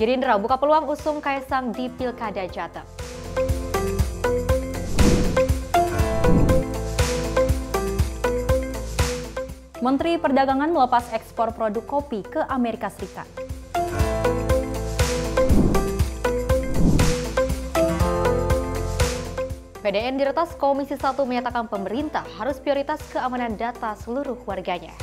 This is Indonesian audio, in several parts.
Gerindra buka peluang usung Kaisang di Pilkada Jateng. Menteri Perdagangan melepas ekspor produk kopi ke Amerika Serikat. PDN diretas, Komisi 1 menyatakan pemerintah harus prioritas keamanan data seluruh warganya.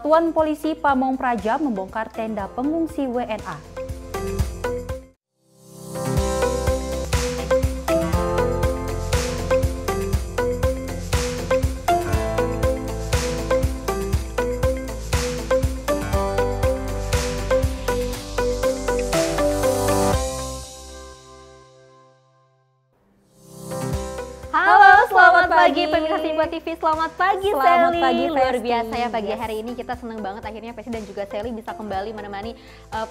Satuan Polisi Pamong Praja membongkar tenda pengungsi WNA. Selamat pagi pemirsa Simpo TV, selamat pagi Sally. Luar biasa ya pagi hari ini, kita senang banget akhirnya Pesti dan juga Sally bisa kembali menemani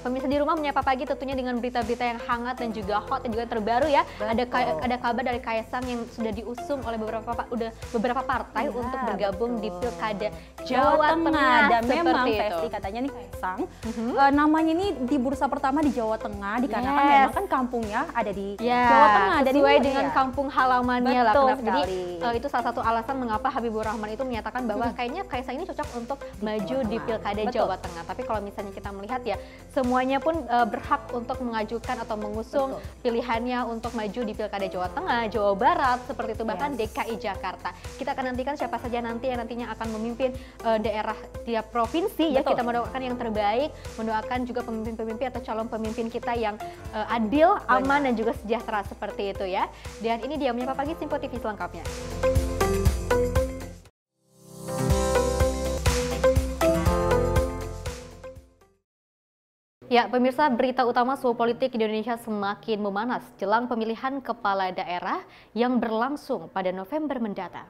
pemirsa di rumah menyapa pagi tentunya dengan berita-berita yang hangat dan juga hot dan juga terbaru ya. Ada kabar dari Kaisang yang sudah diusung oleh beberapa partai untuk bergabung di Pilkada Jawa Tengah. Dan memang Pesti katanya nih Kaisang namanya ini di bursa pertama di Jawa Tengah dikarenakan memang kan kampungnya ada di Jawa Tengah dan sesuai dengan kampung halamannya lah. Jadi itu salah satu alasan mengapa Habibur Rahman itu menyatakan bahwa kayaknya Kaisang ini cocok untuk maju di Pilkada Jawa Tengah. Tapi kalau misalnya kita melihat ya, semuanya pun berhak untuk mengajukan atau mengusung pilihannya untuk maju di Pilkada Jawa Tengah, Jawa Barat, seperti itu, bahkan DKI Jakarta. Kita akan nantikan siapa saja nanti yang nantinya akan memimpin daerah tiap provinsi ya. Kita mendoakan yang terbaik, mendoakan juga pemimpin-pemimpin atau calon pemimpin kita yang adil, aman dan juga sejahtera seperti itu ya. Dan ini dia Menyapa Pagi Simpo TV selengkapnya. Ya, pemirsa, berita utama suhu politik di Indonesia semakin memanas jelang pemilihan kepala daerah yang berlangsung pada November mendatang.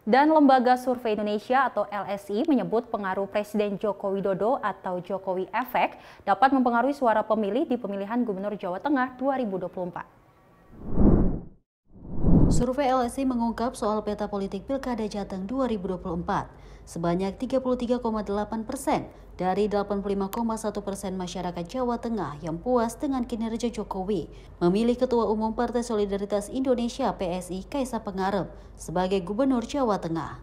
Dan Lembaga Survei Indonesia atau LSI menyebut pengaruh Presiden Joko Widodo atau Jokowi Efek dapat mempengaruhi suara pemilih di pemilihan Gubernur Jawa Tengah 2024. Survei LSI mengungkap soal peta politik Pilkada Jateng 2024. Sebanyak 33,8% dari 85,1% masyarakat Jawa Tengah yang puas dengan kinerja Jokowi memilih Ketua Umum Partai Solidaritas Indonesia PSI Kaisang Pangarep sebagai Gubernur Jawa Tengah.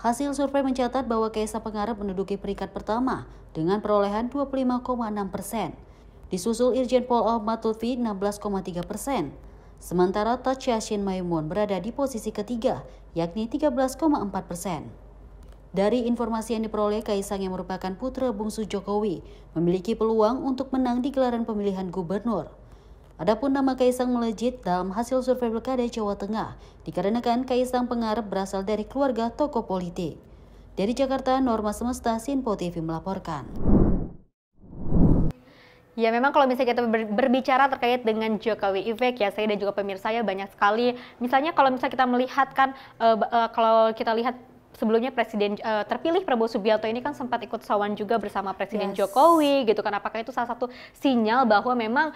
Hasil survei mencatat bahwa Kaisang Pangarep menduduki peringkat pertama dengan perolehan 25,6%. Disusul Irjen Pol Ahmad Lutfi 16,3%. Sementara Taj Yassin Maimun berada di posisi ketiga, yakni 13,4%. Dari informasi yang diperoleh, Kaisang yang merupakan putra bungsu Jokowi memiliki peluang untuk menang di gelaran pemilihan gubernur. Adapun nama Kaisang melejit dalam hasil survei Pilkada Jawa Tengah dikarenakan Kaisang Pangarep berasal dari keluarga tokoh politik. Dari Jakarta, Norma Semesta, Simpo TV melaporkan. Ya, memang kalau misalnya kita berbicara terkait dengan Jokowi Efek ya, saya dan juga pemirsa ya, banyak sekali. Misalnya kalau misalnya kita melihat kan, kalau kita lihat sebelumnya Presiden terpilih Prabowo Subianto ini kan sempat ikut sawan juga bersama Presiden Jokowi gitu kan. Apakah itu salah satu sinyal bahwa memang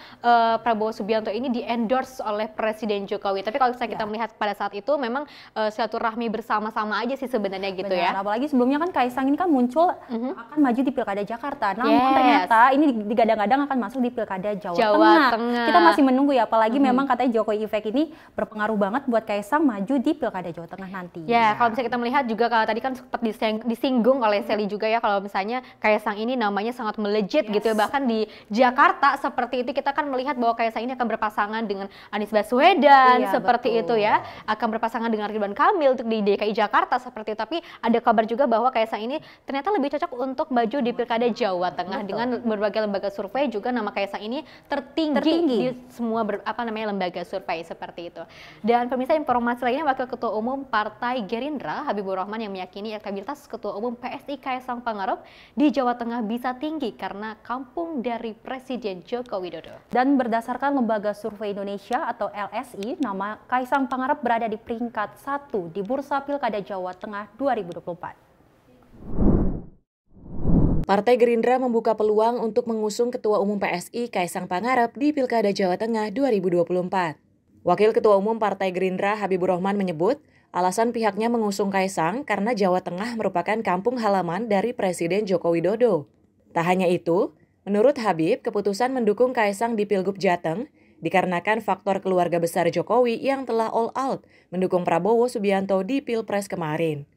Prabowo Subianto ini di-endorse oleh Presiden Jokowi. Tapi kalau misalnya kita melihat pada saat itu memang silaturahmi bersama-sama aja sih sebenarnya gitu. Benar, ya. Apalagi sebelumnya kan Kaisang ini kan muncul akan maju di Pilkada Jakarta. Namun ternyata ini digadang-gadang akan masuk di Pilkada Jawa Tengah. Kita masih menunggu ya, apalagi memang katanya Jokowi Efek ini berpengaruh banget buat Kaisang maju di Pilkada Jawa Tengah nanti. Ya, kalau misalnya kita melihat juga kalau tadi kan sempat disinggung oleh Sally juga ya, kalau misalnya Kaisang ini namanya sangat melejit gitu ya, bahkan di Jakarta seperti itu kita kan melihat bahwa Kaisang ini akan berpasangan dengan Anies Baswedan seperti itu ya, akan berpasangan dengan Ridwan Kamil untuk di DKI Jakarta seperti itu. Tapi ada kabar juga bahwa Kaisang ini ternyata lebih cocok untuk maju di Pilkada Jawa Tengah. Dengan berbagai lembaga survei juga nama Kaisang ini tertinggi di semua lembaga survei seperti itu. Dan pemirsa, informasi lainnya, Wakil Ketua Umum Partai Gerindra Habibur Rahman yang meyakini elektabilitas Ketua Umum PSI Kaisang Pangarep di Jawa Tengah bisa tinggi karena kampung dari Presiden Joko Widodo. Dan berdasarkan Lembaga Survei Indonesia atau LSI, nama Kaisang Pangarep berada di peringkat 1 di Bursa Pilkada Jawa Tengah 2024. Partai Gerindra membuka peluang untuk mengusung Ketua Umum PSI Kaisang Pangarep di Pilkada Jawa Tengah 2024. Wakil Ketua Umum Partai Gerindra Habibur Rahman menyebut, Alasan pihaknya mengusung Kaisang karena Jawa Tengah merupakan kampung halaman dari Presiden Joko Widodo. Tak hanya itu, menurut Habib, keputusan mendukung Kaisang di Pilgub Jateng dikarenakan faktor keluarga besar Jokowi yang telah all out mendukung Prabowo Subianto di Pilpres kemarin.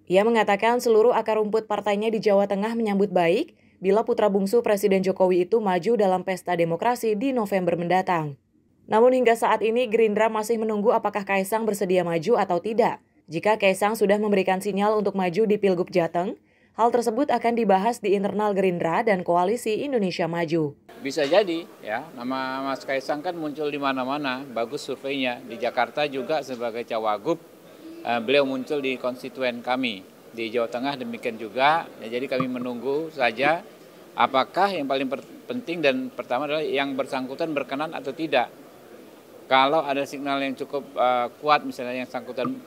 Ia mengatakan seluruh akar rumput partainya di Jawa Tengah menyambut baik bila putra bungsu Presiden Jokowi itu maju dalam pesta demokrasi di November mendatang. Namun hingga saat ini Gerindra masih menunggu apakah Kaisang bersedia maju atau tidak. Jika Kaisang sudah memberikan sinyal untuk maju di Pilgub Jateng, hal tersebut akan dibahas di internal Gerindra dan Koalisi Indonesia Maju. Bisa jadi ya, nama Mas Kaisang kan muncul di mana-mana, bagus surveinya. Di Jakarta juga sebagai cawagup, beliau muncul di konstituen kami. Di Jawa Tengah demikian juga, ya, jadi kami menunggu saja apakah yang paling penting dan pertama adalah yang bersangkutan berkenan atau tidak. Kalau ada signal yang cukup kuat, misalnya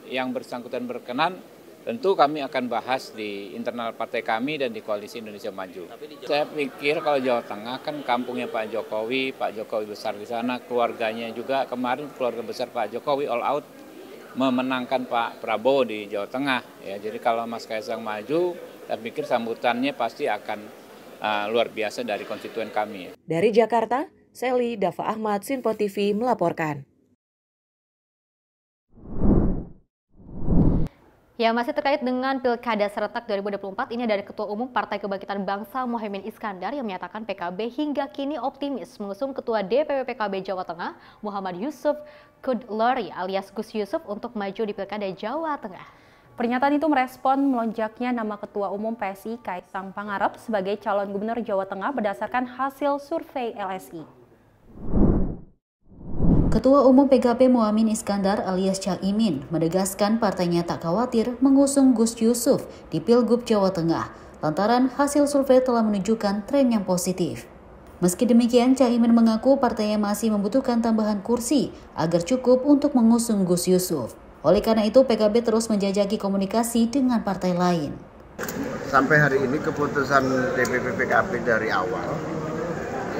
yang bersangkutan berkenan, tentu kami akan bahas di internal partai kami dan di Koalisi Indonesia Maju. Saya pikir kalau Jawa Tengah kan kampungnya Pak Jokowi besar di sana, keluarganya juga kemarin keluarga besar Pak Jokowi all out memenangkan Pak Prabowo di Jawa Tengah. Ya, jadi kalau Mas Kaisang maju, saya pikir sambutannya pasti akan luar biasa dari konstituen kami. Dari Jakarta, Sally Dava Ahmad, Sinpo TV melaporkan. Ya, masih terkait dengan Pilkada serentak 2024, ini dari Ketua Umum Partai Kebangkitan Bangsa Mohaimin Iskandar yang menyatakan PKB hingga kini optimis mengusung Ketua DPP PKB Jawa Tengah Muhammad Yusuf Kudlori alias Gus Yusuf untuk maju di Pilkada Jawa Tengah. Pernyataan itu merespon melonjaknya nama Ketua Umum PSI Kaisang Pangarep sebagai calon gubernur Jawa Tengah berdasarkan hasil survei LSI. Ketua Umum PKB Muhammad Iskandar alias Caimin menegaskan partainya tak khawatir mengusung Gus Yusuf di Pilgub Jawa Tengah lantaran hasil survei telah menunjukkan tren yang positif. Meski demikian, Caimin mengaku partainya masih membutuhkan tambahan kursi agar cukup untuk mengusung Gus Yusuf. Oleh karena itu, PKB terus menjajaki komunikasi dengan partai lain. Sampai hari ini keputusan DPP PKB dari awal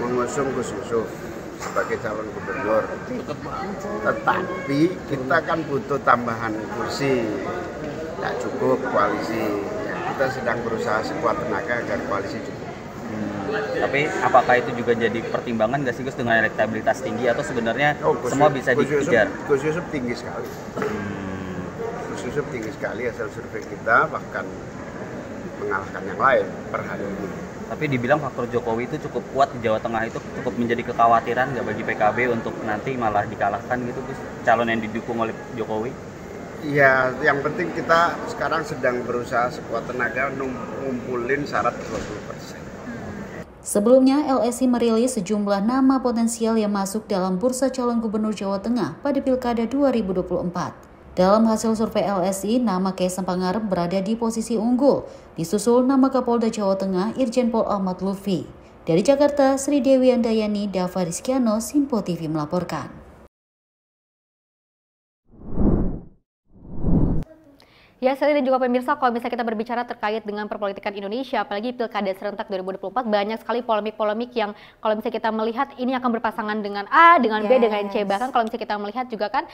mengusung Gus Yusuf sebagai calon gubernur. Tetapi kita kan butuh tambahan kursi, tidak cukup koalisi. Kita sedang berusaha sekuat tenaga agar koalisi cukup. Tapi apakah itu juga jadi pertimbangan nggak sih Gus dengan elektabilitas tinggi atau sebenarnya semua bisa dikejar? Gus Yusuf tinggi sekali. Gus Yusuf tinggi sekali hasil survei kita bahkan mengalahkan yang lain per hari ini. Tapi dibilang faktor Jokowi itu cukup kuat di Jawa Tengah itu cukup menjadi kekhawatiran nggak bagi PKB untuk nanti malah dikalahkan gitu Gus, calon yang didukung oleh Jokowi? Iya, yang penting kita sekarang sedang berusaha sekuat tenaga ngumpulin syarat 20%. Sebelumnya, LSI merilis sejumlah nama potensial yang masuk dalam bursa calon gubernur Jawa Tengah pada Pilkada 2024. Dalam hasil survei LSI, nama Kaisang Pangarep berada di posisi unggul, disusul nama Kapolda Jawa Tengah Irjen Pol Ahmad Lutfi. Dari Jakarta, Sri Dewi Andayani, Dava Rizkiano, Sinpo TV melaporkan. Ya, Sally dan juga pemirsa, kalau misalnya kita berbicara terkait dengan perpolitikan Indonesia, apalagi Pilkada serentak 2024, banyak sekali polemik-polemik yang kalau misalnya kita melihat ini akan berpasangan dengan A, dengan B, dengan C. Bahkan kalau misalnya kita melihat juga kan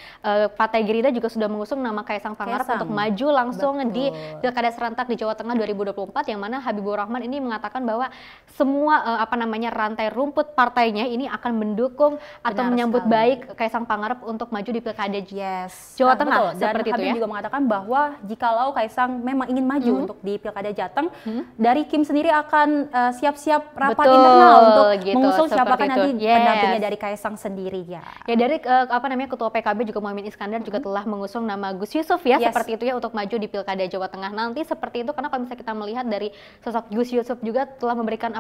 Partai Gerindra juga sudah mengusung nama Kaisang Pangarep untuk maju langsung di Pilkada serentak di Jawa Tengah 2024, yang mana Habibur Rahman ini mengatakan bahwa semua rantai rumput partainya ini akan mendukung atau menyambut baik Kaisang Pangarep untuk maju di Pilkada Jawa Tengah. Dan seperti Habib itu ya. juga mengatakan bahwa jikalau Kaisang memang ingin maju untuk di Pilkada Jateng, dari Kim sendiri akan siap-siap rapat internal untuk mengusung siapakah nanti pendampingnya dari Kaisang sendiri ya. Ya, dari Ketua PKB juga Muhammad Iskandar juga telah mengusung nama Gus Yusuf ya, seperti itu ya, untuk maju di Pilkada Jawa Tengah nanti seperti itu, karena kalau misalnya kita melihat dari sosok Gus Yusuf juga telah memberikan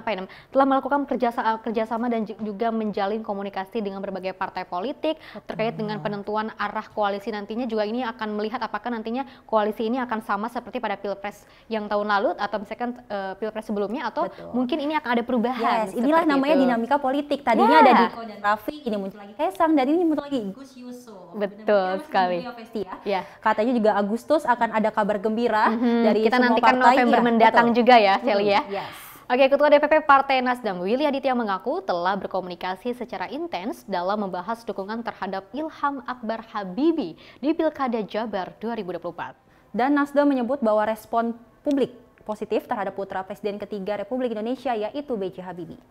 telah melakukan kerjasama dan juga menjalin komunikasi dengan berbagai partai politik terkait dengan penentuan arah koalisi nantinya. Juga ini akan melihat apakah nantinya koalisi ini akan sama seperti pada Pilpres yang tahun lalu atau misalkan Pilpres sebelumnya, atau mungkin ini akan ada perubahan. Inilah namanya dinamika politik. Tadinya ada Diko dan Raffi, ini muncul lagi Kaisang, dan ini muncul lagi Gus Yusuf. Betul sekali. Ya. Katanya juga Agustus akan ada kabar gembira dari kita semua nantikan partai. November mendatang juga ya, Sally ya. Oke, Ketua DPP Partai Nasdem Willy Aditya mengaku telah berkomunikasi secara intens dalam membahas dukungan terhadap Ilham Akbar Habibie di Pilkada Jabar 2024. Dan Nasdem menyebut bahwa respon publik positif terhadap putra Presiden ketiga Republik Indonesia yaitu B.J. Habibie.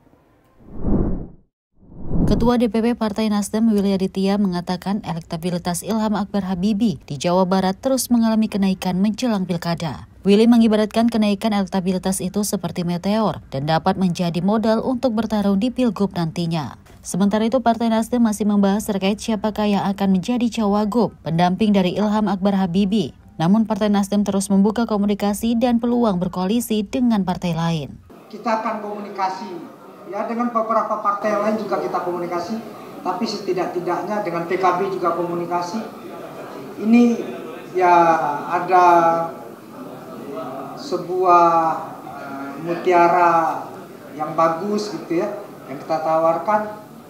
Ketua DPP Partai Nasdem Willy Aditya mengatakan elektabilitas Ilham Akbar Habibie di Jawa Barat terus mengalami kenaikan menjelang pilkada. Willy mengibaratkan kenaikan elektabilitas itu seperti meteor dan dapat menjadi modal untuk bertarung di Pilgub nantinya. Sementara itu Partai Nasdem masih membahas terkait siapakah yang akan menjadi cawagup pendamping dari Ilham Akbar Habibie. Namun Partai Nasdem terus membuka komunikasi dan peluang berkoalisi dengan partai lain. Kita akan komunikasi ya dengan beberapa partai lain juga kita komunikasi, tapi setidak-tidaknya dengan PKB juga komunikasi. Ini ya ada sebuah mutiara yang bagus gitu ya, yang kita tawarkan.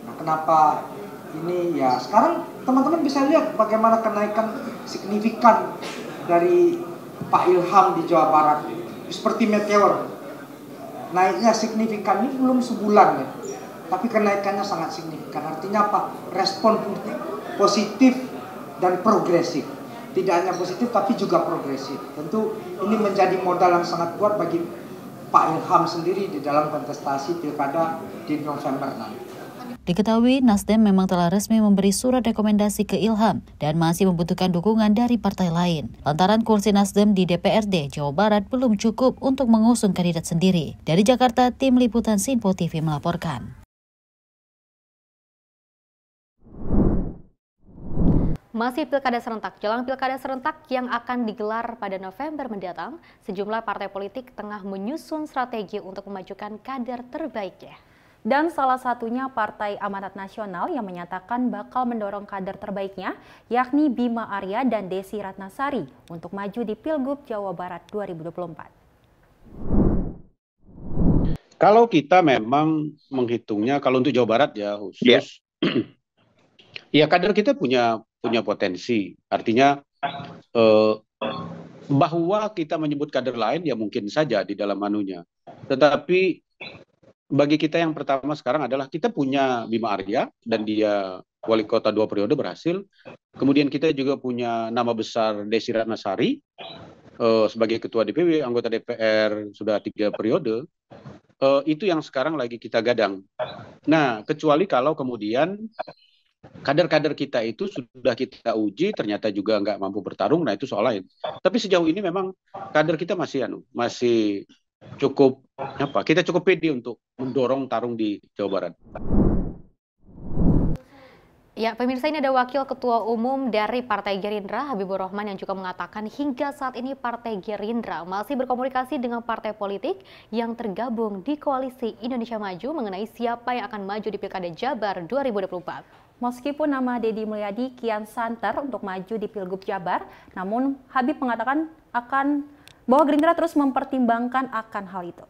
Nah, kenapa ini ya sekarang teman-teman bisa lihat bagaimana kenaikan signifikan dari Pak Ilham di Jawa Barat, seperti meteor. Naiknya signifikan, ini belum sebulan ya, tapi kenaikannya sangat signifikan. Artinya apa? Respon publik positif dan progresif. Tidak hanya positif tapi juga progresif. Tentu ini menjadi modal yang sangat kuat bagi Pak Ilham sendiri di dalam kontestasi pilkada di November nanti. Diketahui Nasdem memang telah resmi memberi surat rekomendasi ke Ilham dan masih membutuhkan dukungan dari partai lain. Lantaran kursi Nasdem di DPRD Jawa Barat belum cukup untuk mengusung kandidat sendiri. Dari Jakarta, Tim Liputan Sinpo TV melaporkan. Masih pilkada serentak, jelang pilkada serentak yang akan digelar pada November mendatang, sejumlah partai politik tengah menyusun strategi untuk memajukan kader terbaiknya. Dan salah satunya Partai Amanat Nasional yang menyatakan bakal mendorong kader terbaiknya, yakni Bima Arya dan Desi Ratnasari untuk maju di Pilgub Jawa Barat 2024. Kalau kita memang menghitungnya, kalau untuk Jawa Barat ya khusus, ya kader kita punya potensi. Artinya bahwa kita menyebut kader lain ya mungkin saja di dalam anunya. Tetapi bagi kita yang pertama sekarang adalah kita punya Bima Arya dan dia wali kota 2 periode berhasil. Kemudian kita juga punya nama besar Desi Ratnasari sebagai ketua DPW, anggota DPR sudah 3 periode. Itu yang sekarang lagi kita gadang. Nah, kecuali kalau kemudian kader-kader kita itu sudah kita uji, ternyata juga nggak mampu bertarung, nah itu soal lain. Tapi sejauh ini memang kader kita masih cukup kita cukup pede untuk mendorong tarung di Jawa Barat. Ya, pemirsa, ini ada Wakil Ketua Umum dari Partai Gerindra, Habibur Rahman, yang juga mengatakan hingga saat ini Partai Gerindra masih berkomunikasi dengan partai politik yang tergabung di Koalisi Indonesia Maju mengenai siapa yang akan maju di Pilkada Jabar 2024. Meskipun nama Deddy Mulyadi kian santer untuk maju di Pilgub Jabar, namun Habib mengatakan bahwa Gerindra terus mempertimbangkan akan hal itu.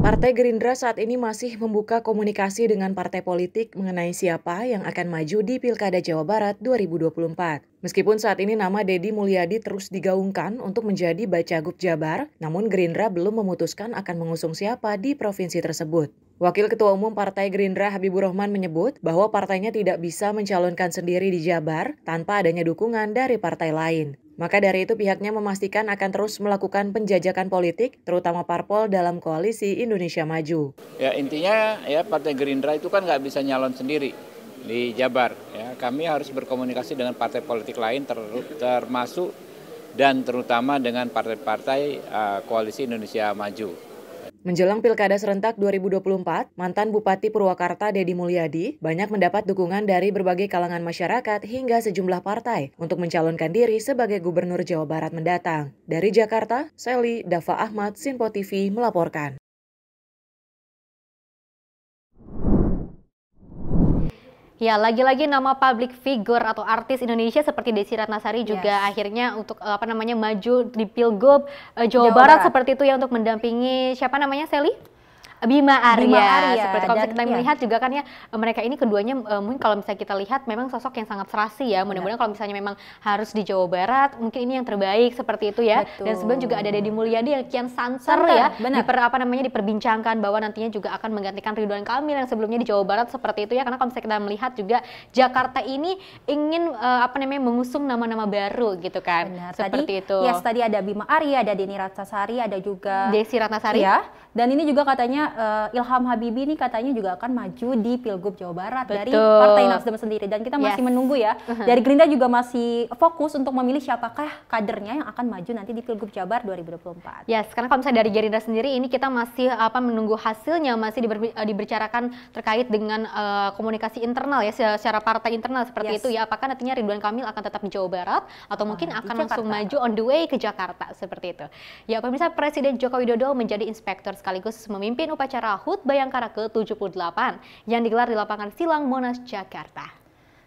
Partai Gerindra saat ini masih membuka komunikasi dengan partai politik mengenai siapa yang akan maju di Pilkada Jawa Barat 2024. Meskipun saat ini nama Deddy Mulyadi terus digaungkan untuk menjadi Bacagub Jabar, namun Gerindra belum memutuskan akan mengusung siapa di provinsi tersebut. Wakil Ketua Umum Partai Gerindra Habibur Rahman menyebut bahwa partainya tidak bisa mencalonkan sendiri di Jabar tanpa adanya dukungan dari partai lain. Maka dari itu pihaknya memastikan akan terus melakukan penjajakan politik, terutama parpol dalam Koalisi Indonesia Maju. Ya, intinya ya Partai Gerindra itu kan nggak bisa nyalon sendiri di Jabar. Ya, kami harus berkomunikasi dengan partai politik lain termasuk dan terutama dengan partai-partai Koalisi Indonesia Maju. Menjelang Pilkada Serentak 2024, mantan Bupati Purwakarta Deddy Mulyadi banyak mendapat dukungan dari berbagai kalangan masyarakat hingga sejumlah partai untuk mencalonkan diri sebagai Gubernur Jawa Barat mendatang. Dari Jakarta, Sally Dava Ahmad, Sinpo TV melaporkan. Ya, lagi-lagi nama public figure atau artis Indonesia seperti Desi Ratnasari juga akhirnya untuk maju di Pilgub Jawa Barat seperti itu ya, untuk mendampingi siapa namanya, Sally? Bima Arya. Seperti kalau dan kita melihat juga kan ya, mereka ini keduanya mungkin kalau misalnya kita lihat memang sosok yang sangat serasi ya. Mudah-mudahan kalau misalnya memang harus di Jawa Barat, mungkin ini yang terbaik seperti itu ya. Betul. Dan sebelum juga ada Deddy Mulyadi yang kian santer ya, diperbincangkan bahwa nantinya juga akan menggantikan Ridwan Kamil yang sebelumnya di Jawa Barat seperti itu ya. Karena kalau misalnya kita melihat juga Jakarta ini ingin mengusung nama-nama baru gitu kan. Benar. Seperti itu. Yes, tadi ada Bima Arya, ada Deni Ratnasari, ada juga Desi Ratnasari. Ya. Dan ini juga katanya Ilham Habibie ini katanya juga akan maju di Pilgub Jawa Barat dari Partai Nasdem sendiri. Dan kita masih menunggu ya. Dari Gerindra juga masih fokus untuk memilih siapakah kadernya yang akan maju nanti di Pilgub Jabar 2024. Yes, karena kalau misalnya dari Gerindra sendiri ini kita masih menunggu hasilnya, masih dibicarakan terkait dengan komunikasi internal ya, secara partai internal seperti itu ya. Apakah nantinya Ridwan Kamil akan tetap di Jawa Barat atau mungkin akan langsung maju on the way ke Jakarta seperti itu. Ya, pemirsa, Presiden Joko Widodo menjadi inspektur sekaligus memimpin upacara HUT Bayangkara ke-78 yang digelar di lapangan Silang Monas, Jakarta.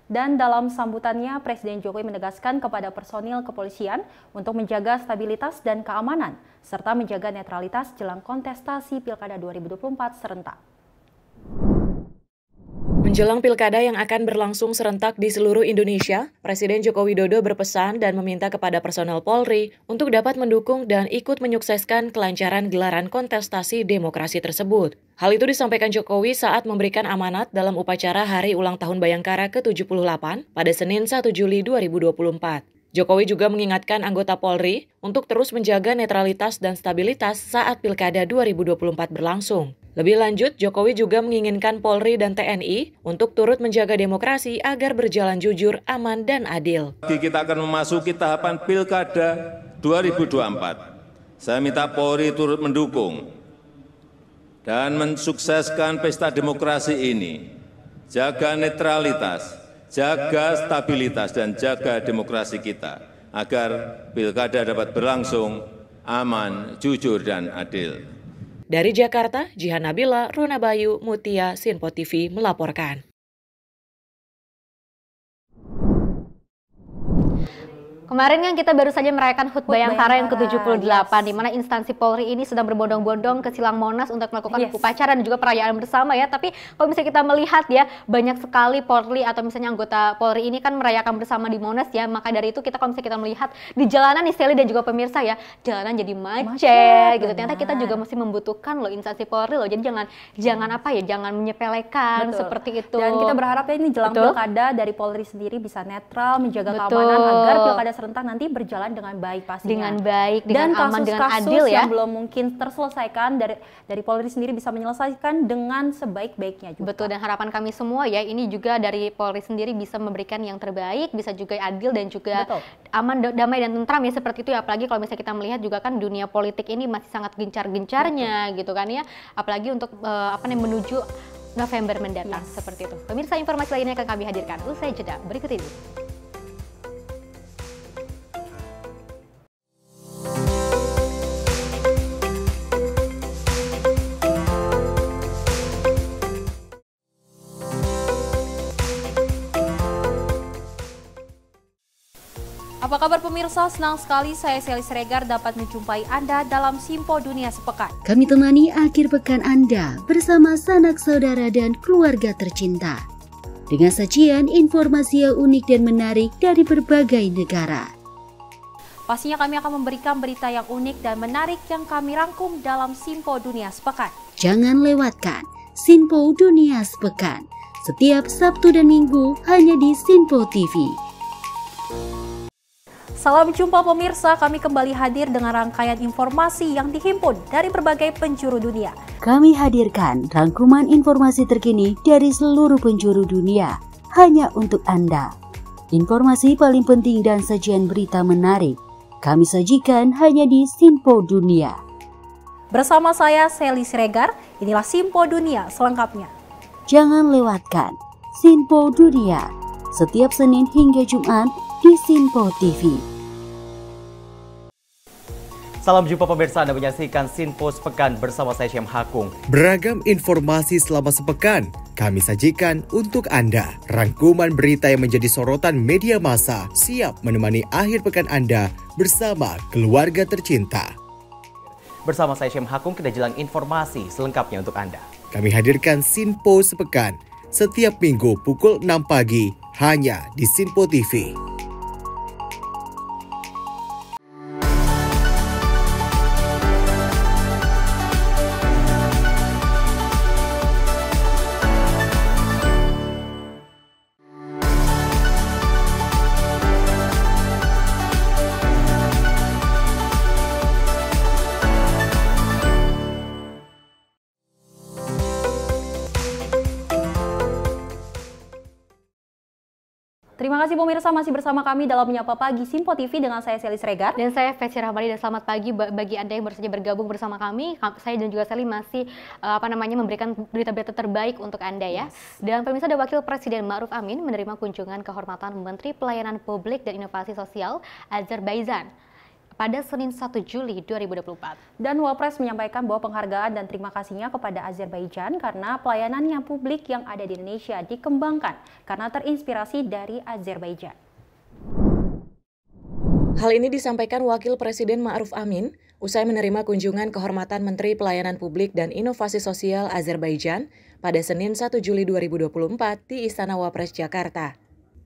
Dan dalam sambutannya, Presiden Jokowi menegaskan kepada personil kepolisian untuk menjaga stabilitas dan keamanan, serta menjaga netralitas jelang kontestasi Pilkada 2024 serentak. Menjelang pilkada yang akan berlangsung serentak di seluruh Indonesia, Presiden Joko Widodo berpesan dan meminta kepada personel Polri untuk dapat mendukung dan ikut menyukseskan kelancaran gelaran kontestasi demokrasi tersebut. Hal itu disampaikan Jokowi saat memberikan amanat dalam upacara Hari Ulang Tahun Bayangkara ke-78 pada Senin 1 Juli 2024. Jokowi juga mengingatkan anggota Polri untuk terus menjaga netralitas dan stabilitas saat Pilkada 2024 berlangsung. Lebih lanjut, Jokowi juga menginginkan Polri dan TNI untuk turut menjaga demokrasi agar berjalan jujur, aman, dan adil. Kita akan memasuki tahapan Pilkada 2024. Saya minta Polri turut mendukung dan mensukseskan pesta demokrasi ini. Jaga netralitas, jaga stabilitas, dan jaga demokrasi kita agar Pilkada dapat berlangsung aman, jujur, dan adil. Dari Jakarta, Jihan Nabila, Rona Bayu, Mutia, Sinpo TV melaporkan. Kemarin kan kita baru saja merayakan HUT Bayangkara yang ke-78, di mana instansi Polri ini sedang berbondong-bondong ke Silang Monas untuk melakukan upacara dan juga perayaan bersama ya. Tapi kalau misalnya kita melihat ya, banyak sekali Polri atau misalnya anggota Polri ini kan merayakan bersama di Monas ya. Maka dari itu kita kalau misalnya kita melihat di jalanan nih Sally dan juga pemirsa ya, jalanan jadi macet gitu. Ternyata kita juga masih membutuhkan loh instansi Polri loh. Jadi jangan menyepelekan seperti itu. Dan kita berharap ya ini jelang pilkada dari Polri sendiri bisa netral, menjaga keamanan agar pilkada serentak nanti berjalan dengan baik pastinya. Dengan baik, dengan aman, dengan adil yang ya. belum mungkin terselesaikan dari Polri sendiri bisa menyelesaikan dengan sebaik-baiknya juga. Betul, dan harapan kami semua ya, ini juga dari Polri sendiri bisa memberikan yang terbaik, bisa juga adil dan juga aman, damai dan tentram ya seperti itu ya. Apalagi kalau misalnya kita melihat juga kan dunia politik ini masih sangat gencar-gencarnya gitu kan ya. Apalagi untuk menuju November mendatang seperti itu. Pemirsa, informasi lainnya akan kami hadirkan usai jeda berikut ini. Apa kabar pemirsa? Senang sekali saya Sally Siregar dapat menjumpai Anda dalam Simpo Dunia Sepekan. Kami temani akhir pekan Anda bersama sanak saudara dan keluarga tercinta. Dengan sajian informasi yang unik dan menarik dari berbagai negara. Pastinya kami akan memberikan berita yang unik dan menarik yang kami rangkum dalam Simpo Dunia Sepekan. Jangan lewatkan Simpo Dunia Sepekan setiap Sabtu dan Minggu hanya di Sinpo TV. Salam jumpa pemirsa, kami kembali hadir dengan rangkaian informasi yang dihimpun dari berbagai penjuru dunia. Kami hadirkan rangkuman informasi terkini dari seluruh penjuru dunia hanya untuk Anda. Informasi paling penting dan sajian berita menarik kami sajikan hanya di Sinpo Dunia. Bersama saya Sally Siregar, inilah Simpo Dunia selengkapnya. Jangan lewatkan Sinpo Dunia setiap Senin hingga Jumat di Sinpo TV. Salam jumpa pemirsa, Anda menyaksikan Sinpo Sepekan bersama saya Syam Hakung. Beragam informasi selama sepekan kami sajikan untuk Anda. Rangkuman berita yang menjadi sorotan media massa siap menemani akhir pekan Anda bersama keluarga tercinta. Bersama saya Syem Hakung, kita jelang informasi selengkapnya untuk Anda. Kami hadirkan Sinpo Sepekan setiap minggu pukul 6 pagi hanya di Sinpo TV. Terima kasih pemirsa masih bersama kami dalam Menyapa Pagi Sinpo TV dengan saya Sally Sregar. Dan saya Feci Rahmadi, dan selamat pagi bagi Anda yang baru saja bergabung bersama kami. Saya dan juga Sally masih memberikan berita-berita terbaik untuk Anda ya. Dan pemirsa, ada Wakil Presiden Ma'ruf Amin menerima kunjungan kehormatan Menteri Pelayanan Publik dan Inovasi Sosial Azerbaijan pada Senin 1 Juli 2024. Dan Wapres menyampaikan bahwa penghargaan dan terima kasihnya kepada Azerbaijan karena pelayanannya publik yang ada di Indonesia dikembangkan karena terinspirasi dari Azerbaijan. Hal ini disampaikan Wakil Presiden Ma'ruf Amin usai menerima kunjungan kehormatan Menteri Pelayanan Publik dan Inovasi Sosial Azerbaijan pada Senin 1 Juli 2024 di Istana Wapres Jakarta.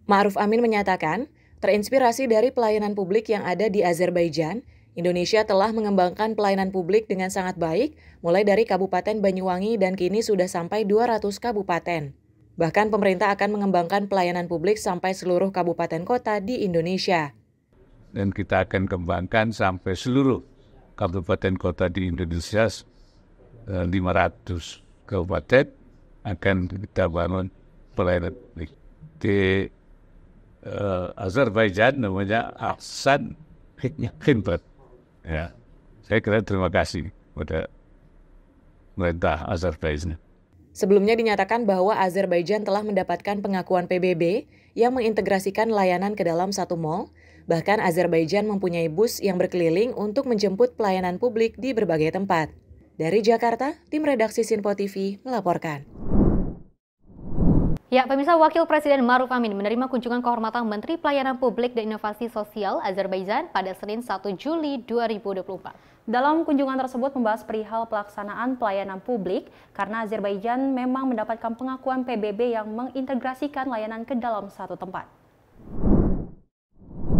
Ma'ruf Amin menyatakan, terinspirasi dari pelayanan publik yang ada di Azerbaijan, Indonesia telah mengembangkan pelayanan publik dengan sangat baik, mulai dari Kabupaten Banyuwangi dan kini sudah sampai 200 kabupaten. Bahkan pemerintah akan mengembangkan pelayanan publik sampai seluruh kabupaten kota di Indonesia. Dan kita akan kembangkan sampai seluruh kabupaten kota di Indonesia, 500 kabupaten akan kita bangun pelayanan publik. Di Azerbaijan namanya Ahsan Khidmat. Ya, saya kira terima kasih kepada pemerintah Azerbaijan. Sebelumnya dinyatakan bahwa Azerbaijan telah mendapatkan pengakuan PBB yang mengintegrasikan layanan ke dalam satu mall. Bahkan Azerbaijan mempunyai bus yang berkeliling untuk menjemput pelayanan publik di berbagai tempat. Dari Jakarta, tim redaksi Sinpo TV melaporkan. Ya, pemirsa, Wakil Presiden Ma'ruf Amin menerima kunjungan kehormatan Menteri Pelayanan Publik dan Inovasi Sosial Azerbaijan pada Senin 1 Juli 2024. Dalam kunjungan tersebut membahas perihal pelaksanaan pelayanan publik karena Azerbaijan memang mendapatkan pengakuan PBB yang mengintegrasikan layanan ke dalam satu tempat.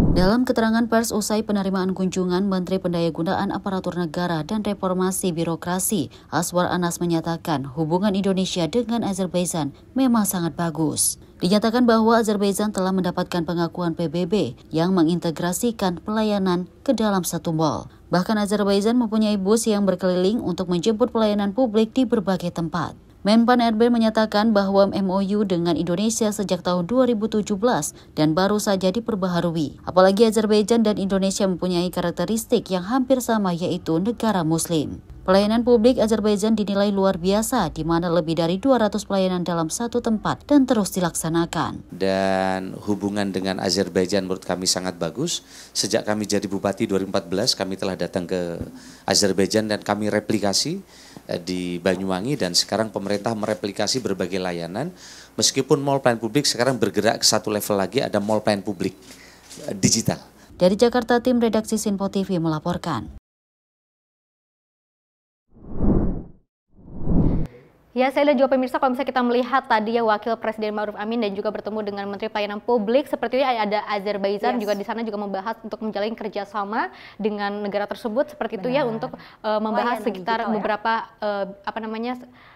Dalam keterangan pers usai penerimaan kunjungan, Menteri Pendayagunaan Aparatur Negara dan Reformasi Birokrasi Azwar Anas menyatakan hubungan Indonesia dengan Azerbaijan memang sangat bagus. Dinyatakan bahwa Azerbaijan telah mendapatkan pengakuan PBB yang mengintegrasikan pelayanan ke dalam satu mall. Bahkan Azerbaijan mempunyai bus yang berkeliling untuk menjemput pelayanan publik di berbagai tempat. Menpan RB menyatakan bahwa MOU dengan Indonesia sejak tahun 2017 dan baru saja diperbaharui. Apalagi Azerbaijan dan Indonesia mempunyai karakteristik yang hampir sama, yaitu negara Muslim. Pelayanan publik Azerbaijan dinilai luar biasa, di mana lebih dari 200 pelayanan dalam satu tempat dan terus dilaksanakan. Dan hubungan dengan Azerbaijan menurut kami sangat bagus. Sejak kami jadi Bupati 2014, kami telah datang ke Azerbaijan dan kami replikasi di Banyuwangi, dan sekarang pemerintah mereplikasi berbagai layanan. Meskipun mall pelayanan publik sekarang bergerak ke satu level lagi, ada mall pelayanan publik digital. Dari Jakarta, tim redaksi Sinpo TV melaporkan. Ya, saya dan juga pemirsa, kalau misalnya kita melihat tadi ya Wakil Presiden Ma'ruf Amin dan juga bertemu dengan Menteri Pelayanan Publik, seperti itu ada Azerbaijan juga di sana juga membahas untuk menjalin kerjasama dengan negara tersebut seperti itu ya, untuk membahas sekitar beberapa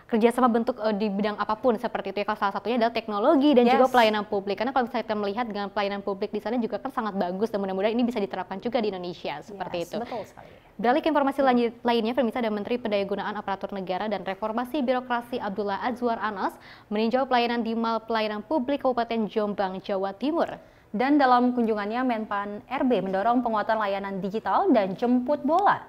kerjasama bentuk di bidang apapun seperti itu ya. Salah satunya adalah teknologi dan juga pelayanan publik. Karena kalau misalnya kita melihat dengan pelayanan publik di sana juga kan sangat bagus, dan mudah-mudahan ini bisa diterapkan juga di Indonesia seperti itu. Betul sekali. Beralih ke informasi lainnya, pemirsa, ada Menteri Pendayagunaan Aparatur Negara dan Reformasi Birokrasi Abdullah Azwar Anas meninjau pelayanan di Mall Pelayanan Publik Kabupaten Jombang, Jawa Timur. Dan dalam kunjungannya, Menpan RB mendorong penguatan layanan digital dan jemput bola.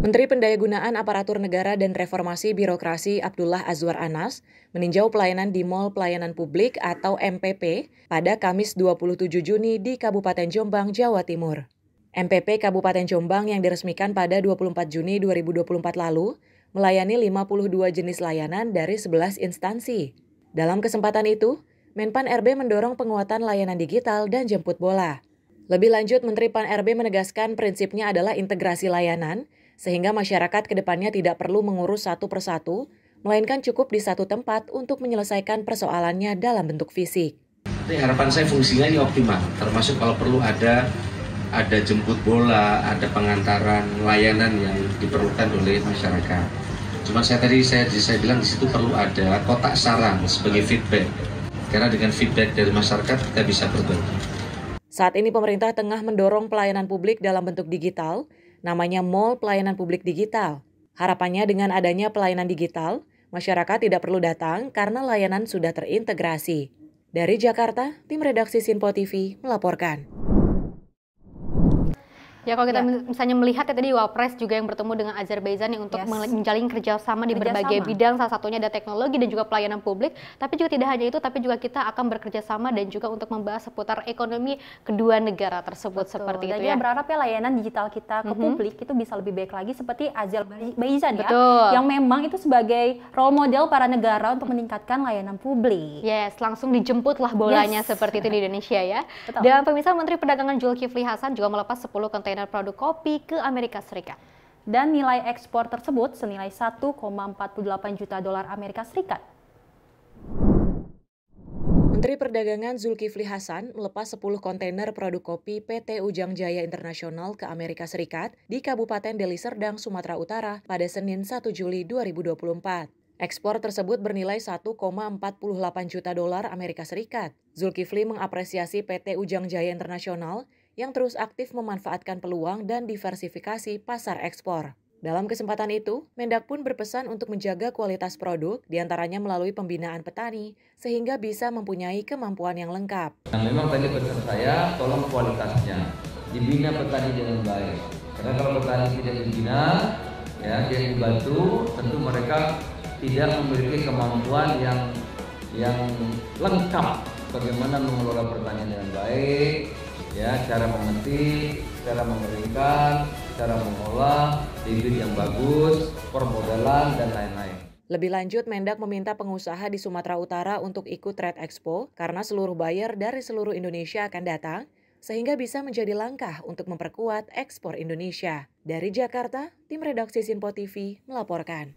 Menteri Pendayagunaan Aparatur Negara dan Reformasi Birokrasi Abdullah Azwar Anas meninjau pelayanan di Mall Pelayanan Publik atau MPP pada Kamis 27 Juni di Kabupaten Jombang, Jawa Timur. MPP Kabupaten Jombang yang diresmikan pada 24 Juni 2024 lalu melayani 52 jenis layanan dari 11 instansi. Dalam kesempatan itu, Menpan RB mendorong penguatan layanan digital dan jemput bola. Lebih lanjut, Menteri Pan-RB menegaskan prinsipnya adalah integrasi layanan, sehingga masyarakat ke depannya tidak perlu mengurus satu persatu, melainkan cukup di satu tempat untuk menyelesaikan persoalannya dalam bentuk fisik. Jadi harapan saya fungsinya ini optimal, termasuk kalau perlu ada jemput bola, ada pengantaran layanan yang diperlukan oleh masyarakat. Cuma saya bilang di situ perlu ada kotak saran sebagai feedback, karena dengan feedback dari masyarakat kita bisa berbagi. Saat ini pemerintah tengah mendorong pelayanan publik dalam bentuk digital, namanya Mall Pelayanan Publik Digital. Harapannya dengan adanya pelayanan digital, masyarakat tidak perlu datang karena layanan sudah terintegrasi. Dari Jakarta, tim redaksi Sinpo TV melaporkan. Ya kalau kita misalnya melihat ya tadi Wapres juga yang bertemu dengan Azerbaijan yang untuk menjalin kerjasama di berbagai bidang, salah satunya ada teknologi dan juga pelayanan publik. Tapi juga tidak hanya itu, tapi juga kita akan bekerjasama dan juga untuk membahas seputar ekonomi kedua negara tersebut. Betul. Seperti dan itu ya. Dan berharap ya layanan digital kita ke publik itu bisa lebih baik lagi seperti Azerbaijan ya, yang memang itu sebagai role model para negara untuk meningkatkan layanan publik. Yes, langsung dijemputlah bolanya seperti itu di Indonesia ya. Betul. Dan pemirsa, Menteri Perdagangan Zulkifli Hasan juga melepas 10 kontainer produk kopi ke Amerika Serikat. Dan nilai ekspor tersebut senilai 1,48 juta dolar Amerika Serikat. Menteri Perdagangan Zulkifli Hasan melepas 10 kontainer produk kopi PT Ujang Jaya Internasional ke Amerika Serikat di Kabupaten Deli Serdang, Sumatera Utara pada Senin 1 Juli 2024. Ekspor tersebut bernilai 1,48 juta dolar Amerika Serikat. Zulkifli mengapresiasi PT Ujang Jaya Internasional yang terus aktif memanfaatkan peluang dan diversifikasi pasar ekspor. Dalam kesempatan itu, Mendak pun berpesan untuk menjaga kualitas produk, diantaranya melalui pembinaan petani, sehingga bisa mempunyai kemampuan yang lengkap. Memang tadi pesan saya, tolong kualitasnya, dibina petani dengan baik. Karena kalau petani tidak dibina, ya, tidak dibantu, tentu mereka tidak memiliki kemampuan yang lengkap bagaimana mengelola pertanian dengan baik, ya, cara memetik, cara mengeringkan, cara mengolah, bibit yang bagus, permodalan, dan lain-lain. Lebih lanjut, Mendak meminta pengusaha di Sumatera Utara untuk ikut Trade Expo karena seluruh buyer dari seluruh Indonesia akan datang, sehingga bisa menjadi langkah untuk memperkuat ekspor Indonesia. Dari Jakarta, tim redaksi Sinpo TV melaporkan.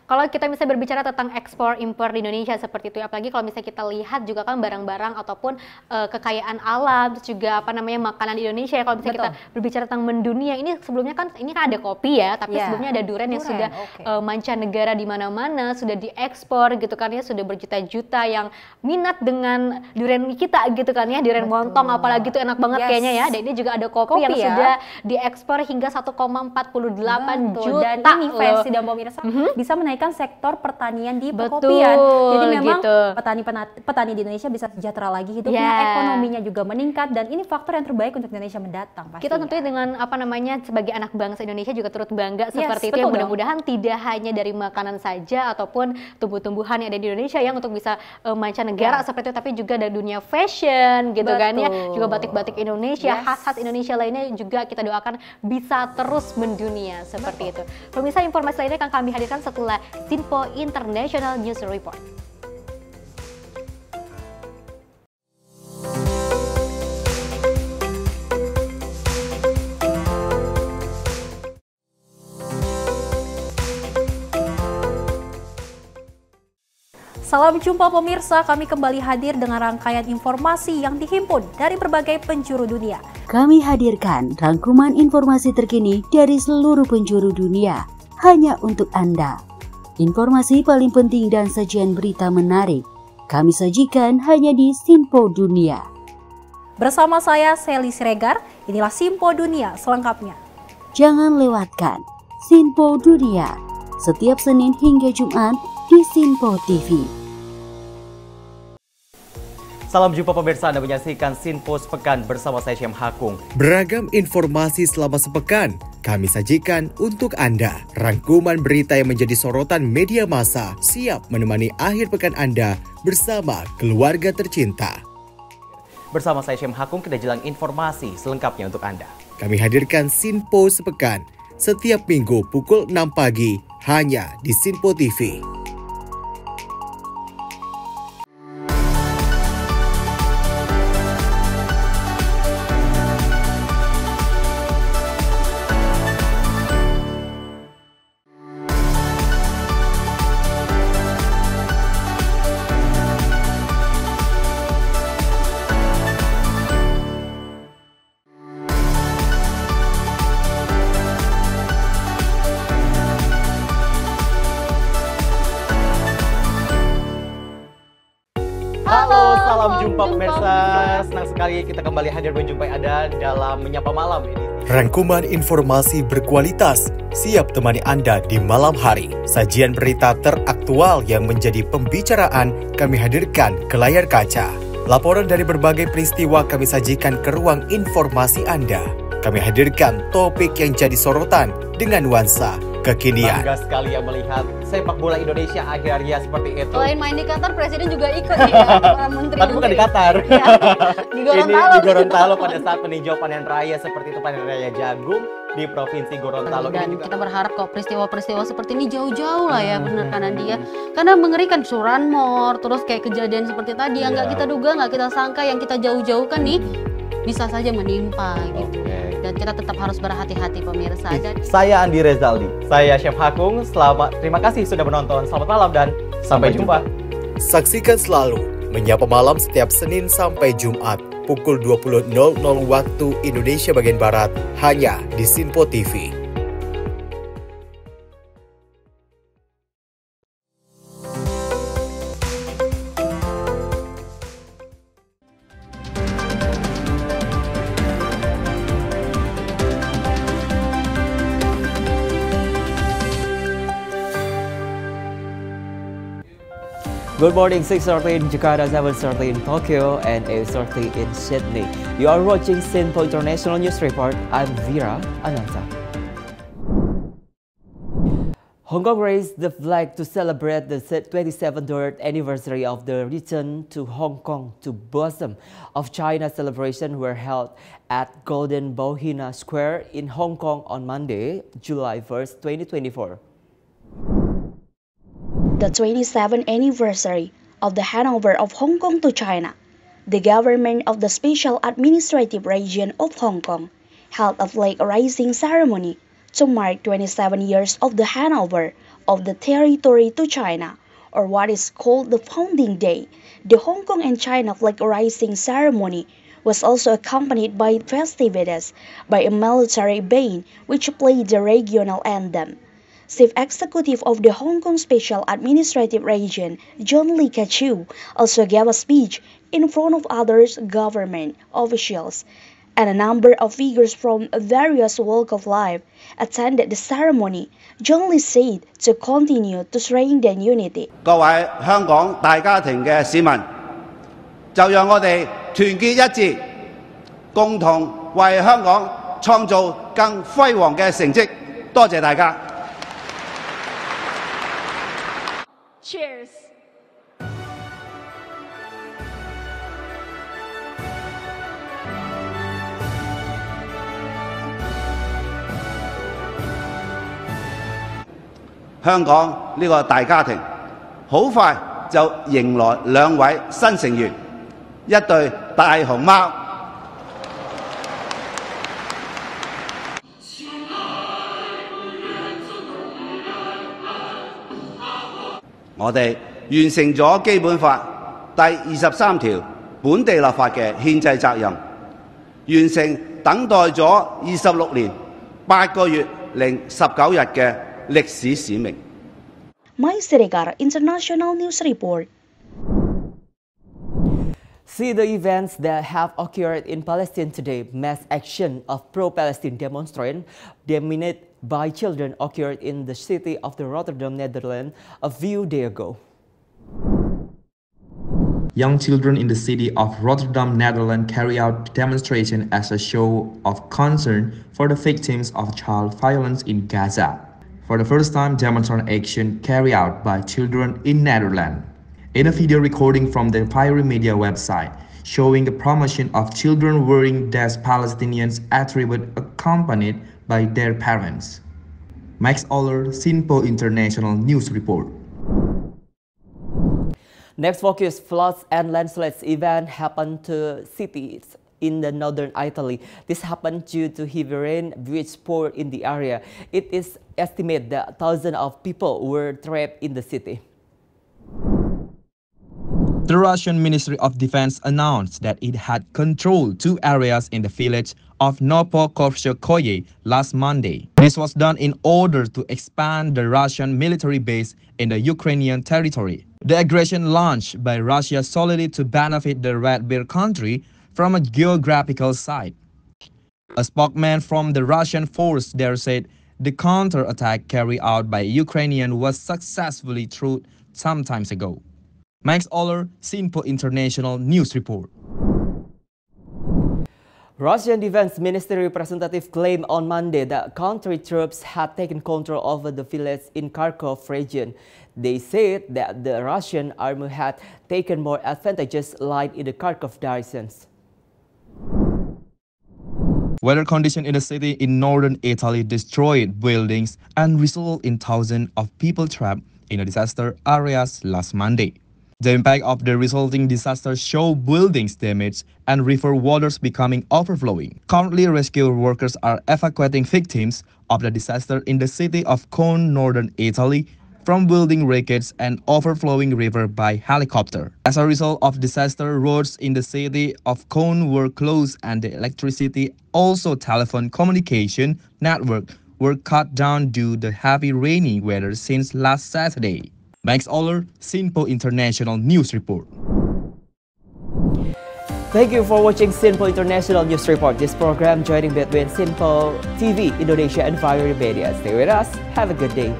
Kalau kita bisa berbicara tentang ekspor impor di Indonesia seperti itu, apalagi kalau misalnya kita lihat juga kan barang-barang ataupun kekayaan alam, terus juga apa namanya makanan di Indonesia ya. Kalau misalnya kita berbicara tentang mendunia, ini sebelumnya kan ini kan ada kopi ya, tapi sebelumnya ada durian yang sudah mancanegara di mana-mana sudah diekspor gitu kan ya, sudah berjuta-juta yang minat dengan durian kita gitu kan ya, durian montong apalagi itu enak banget kayaknya ya. Dan ini juga ada kopi yang sudah diekspor hingga 1,48 juta. Dan ini versi dan pemirsa bisa menaikkan sektor pertanian di perkopian. Jadi memang petani di Indonesia bisa sejahtera lagi hidupnya, ekonominya juga meningkat, dan ini faktor yang terbaik untuk Indonesia mendatang pastinya. Kita tentunya dengan apa namanya sebagai anak bangsa Indonesia juga turut bangga seperti itu. Yang mudah-mudahan tidak hanya dari makanan saja ataupun tumbuh-tumbuhan yang ada di Indonesia yang untuk bisa mancanegara seperti itu, tapi juga dari dunia fashion gitu kan ya. Juga batik-batik Indonesia, khas-khas Indonesia lainnya juga kita doakan bisa terus mendunia seperti itu. Pemirsa, informasi lainnya akan kami hadirkan setelah Sinpo International News Report. Salam jumpa pemirsa, kami kembali hadir dengan rangkaian informasi yang dihimpun dari berbagai penjuru dunia. Kami hadirkan rangkuman informasi terkini dari seluruh penjuru dunia, hanya untuk Anda. Informasi paling penting dan sajian berita menarik, kami sajikan hanya di Sinpo Dunia. Bersama saya, Sally Siregar, inilah Sinpo Dunia selengkapnya. Jangan lewatkan Sinpo Dunia, setiap Senin hingga Jumat di Sinpo TV. Salam jumpa pemirsa, Anda menyaksikan Sinpo Sepekan bersama saya Syem Hakung. Beragam informasi selama sepekan kami sajikan untuk Anda. Rangkuman berita yang menjadi sorotan media massa siap menemani akhir pekan Anda bersama keluarga tercinta. Bersama saya Syem Hakung, kita jelang informasi selengkapnya untuk Anda. Kami hadirkan Sinpo Sepekan setiap minggu pukul 6 pagi hanya di Sinpo TV. jumpa pemirsa, senang sekali kita kembali hadir menjumpai Anda dalam Menyapa Malam ini. Rangkuman informasi berkualitas siap temani Anda di malam hari. Sajian berita teraktual yang menjadi pembicaraan kami hadirkan ke layar kaca. Laporan dari berbagai peristiwa kami sajikan ke ruang informasi Anda. Kami hadirkan topik yang jadi sorotan dengan nuansa kekinian. Bangga sekali ya melihat sepak bola Indonesia akhirnya seperti itu. Selain main di Qatar, Presiden juga ikut ya, para menteri. Tapi bukan di Qatar. Ya, di Gorontalo. Ini di Gorontalo pada saat meninjau panen raya seperti itu, panen raya jagung di Provinsi Gorontalo. Dan kita berharap kok peristiwa-peristiwa seperti ini jauh-jauh lah ya, benar kan dia. Karena mengerikan curanmor, terus kayak kejadian seperti tadi yang nggak kita duga, nggak kita sangka, yang kita jauh-jauhkan nih bisa saja menimpa gitu. Dan kita tetap harus berhati-hati pemirsa. Saya Andi Rezaldi, saya Chef Hakung. Terima kasih sudah menonton. Selamat malam dan sampai jumpa. Saksikan selalu Menyapa Malam setiap Senin sampai Jumat pukul 20.00 waktu Indonesia bagian Barat hanya di Sinpo TV. Good morning, 6:30 in Jakarta, 7:30 in Tokyo, and 8:30 in Sydney. You are watching Sinpo International News Report. I'm Vira Ananta. Hong Kong raised the flag to celebrate the 27th anniversary of the return to Hong Kong to bosom of China celebration were held at Golden Bohina Square in Hong Kong on Monday, July 1st, 2024. The 27th anniversary of the handover of Hong Kong to China, the government of the Special Administrative Region of Hong Kong held a flag-raising ceremony to mark 27 years of the handover of the territory to China, or what is called the Founding Day. The Hong Kong and China flag-raising ceremony was also accompanied by festivities by a military band which played the regional anthem. Chief Executive of the Hong Kong Special Administrative Region, John Lee Ka-chiu, also gave a speech in front of other government officials, and a number of figures from various walks of life attended the ceremony. John Lee said to continue to strengthen unity. 各位香港大家庭嘅市民，就讓我哋團結一致，共同為香港創造更輝煌嘅成績。多謝大家。Cheers.香港呢個大家庭好快就迎來兩位新成員，一對大熊貓。我哋完成咗基本法第23條本地立法嘅憲制責任，完成等待咗26年8個月零19日嘅歷史使命。My Sirigar International News Report. See the events that have occurred in Palestine today. Mass action of pro-Palestine demonstrants dominated by children occurred in the city of Rotterdam, Netherlands, a few days ago. Young children in the city of Rotterdam, Netherlands carry out demonstration as a show of concern for the victims of child violence in Gaza. For the first time, demonstration action carried out by children in Netherlands. In a video recording from the Fiery Media website showing the promotion of children wearing dress Palestinians attribute accompanied by their parents. Max Oller, Sinpo International News Report. Next focus, floods and landslides event happened to cities in the northern Italy. This happened due to heavy rain which poured in the area. It is estimated that thousands of people were trapped in the city. The Russian Ministry of Defense announced that it had controlled 2 areas in the village of Novokovskoye last Monday. This was done in order to expand the Russian military base in the Ukrainian territory. The aggression launched by Russia solely to benefit the Red Bear country from a geographical site. A spokesman from the Russian force there said the counter-attack carried out by Ukrainian was successfully thwarted some time ago. Max Oller, Sinpo International News Report. Russian Defense Ministry representative claimed on Monday that country troops had taken control over the village in Kharkov region. They said that the Russian army had taken more advantageous line in the Kharkov direction. Weather conditions in the city in northern Italy destroyed buildings and resulted in thousands of people trapped in the disaster areas last Monday. The impact of the resulting disaster showed buildings damaged and river waters becoming overflowing. Currently, rescue workers are evacuating victims of the disaster in the city of Cone, northern Italy, from building wreckage and overflowing river by helicopter. As a result of disaster, roads in the city of Cone were closed and the electricity, also telephone communication network, were cut down due to heavy rainy weather since last Saturday. Max Oller, Sinpo International News Report. Thank you for watching Sinpo International News Report. This program joining between Sinpo TV, Indonesia and Variety Media. Stay with us. Have a good day.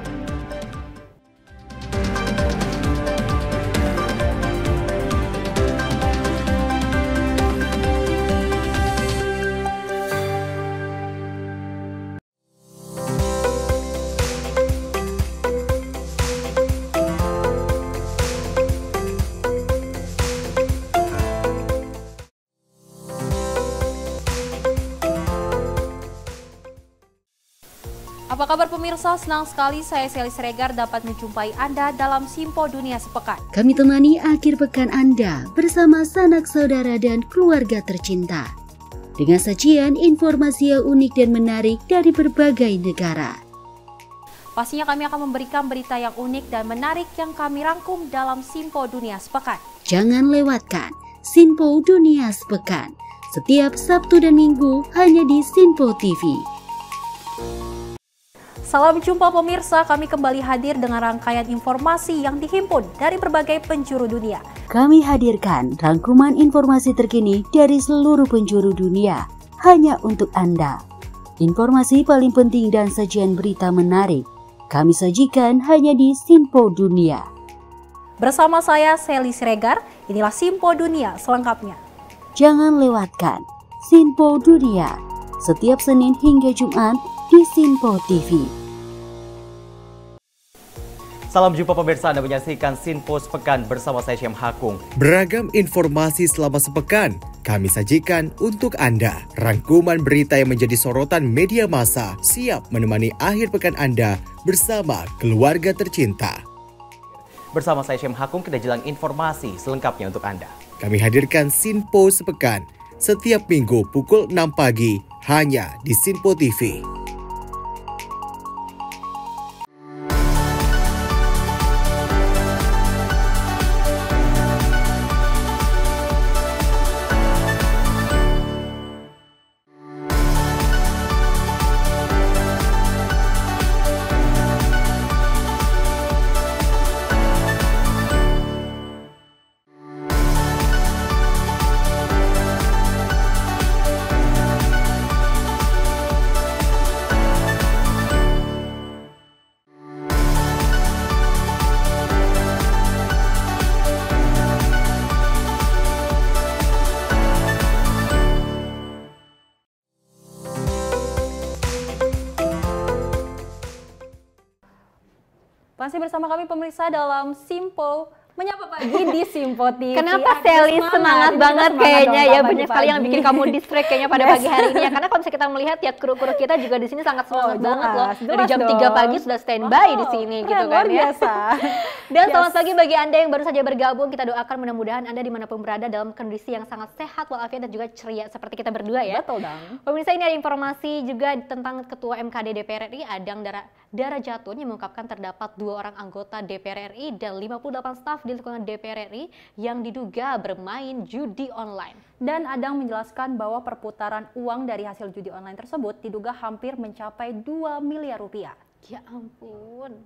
Apa kabar pemirsa? Senang sekali saya Sally Siregar dapat menjumpai Anda dalam Sinpo Dunia Sepekan. Kami temani akhir pekan Anda bersama sanak saudara dan keluarga tercinta. Dengan sajian informasi yang unik dan menarik dari berbagai negara. Pastinya kami akan memberikan berita yang unik dan menarik yang kami rangkum dalam Sinpo Dunia Sepekan. Jangan lewatkan Sinpo Dunia Sepekan setiap Sabtu dan Minggu hanya di Sinpo TV. Salam jumpa pemirsa, kami kembali hadir dengan rangkaian informasi yang dihimpun dari berbagai penjuru dunia. Kami hadirkan rangkuman informasi terkini dari seluruh penjuru dunia hanya untuk Anda. Informasi paling penting dan sajian berita menarik kami sajikan hanya di Sinpo Dunia. Bersama saya Sally Siregar, inilah Sinpo Dunia selengkapnya. Jangan lewatkan Sinpo Dunia setiap Senin hingga Jumat di Sinpo TV. Salam jumpa pemirsa, Anda menyaksikan Sinpo Sepekan bersama saya Syam Hakung. Beragam informasi selama sepekan kami sajikan untuk Anda. Rangkuman berita yang menjadi sorotan media massa siap menemani akhir pekan Anda bersama keluarga tercinta. Bersama saya Syam Hakung, kita jelang informasi selengkapnya untuk Anda. Kami hadirkan Sinpo Sepekan setiap minggu pukul 6 pagi hanya di Sinpo TV. Masih bersama kami pemirsa dalam Sinpo Menyapa Pagi di Sinpo TV. Kenapa Sally semangat banget kayaknya ya, banyak sekali yang bikin kamu distract kayaknya pada pagi hari ini ya. Karena kalau misalnya kita melihat ya kru-kru kita juga di sini sangat semangat banget loh. Dari jam 3 pagi sudah standby di sini gitu kan ya. Dan selamat pagi bagi Anda yang baru saja bergabung. Kita doakan mudah-mudahan Anda dimanapun berada dalam kondisi yang sangat sehat walafiat dan juga ceria seperti kita berdua ya. Betul dong. Pemirsa, ini ada informasi juga tentang Ketua MKD DPR RI Adang Darajatun yang mengungkapkan terdapat 2 orang anggota DPR RI dan 58 staf di lingkungan DPR RI yang diduga bermain judi online. Dan Adang menjelaskan bahwa perputaran uang dari hasil judi online tersebut diduga hampir mencapai 2 miliar rupiah. Ya ampun.